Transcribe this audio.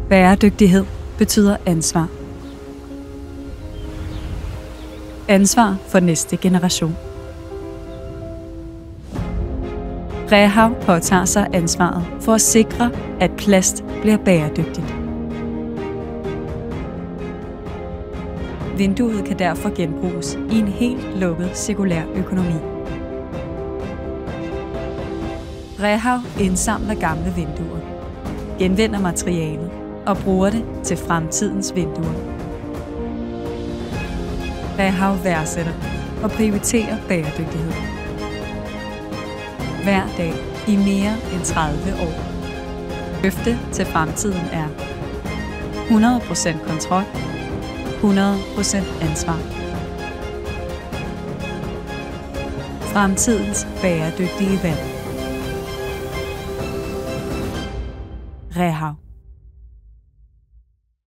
Bæredygtighed betyder ansvar. Ansvar for næste generation. Rehav påtager sig ansvaret for at sikre, at plast bliver bæredygtigt. Vinduet kan derfor genbruges i en helt lukket cirkulær økonomi. Rehav indsamler gamle vinduer, genvinder materialet og bruger det til fremtidens vinduer. Rehav værdsætter og prioriterer bæredygtighed. Hver dag i mere end 30 år. Løfte til fremtiden er 100% kontrol, 100% ansvar. Fremtidens bæredygtige valg. Rehav.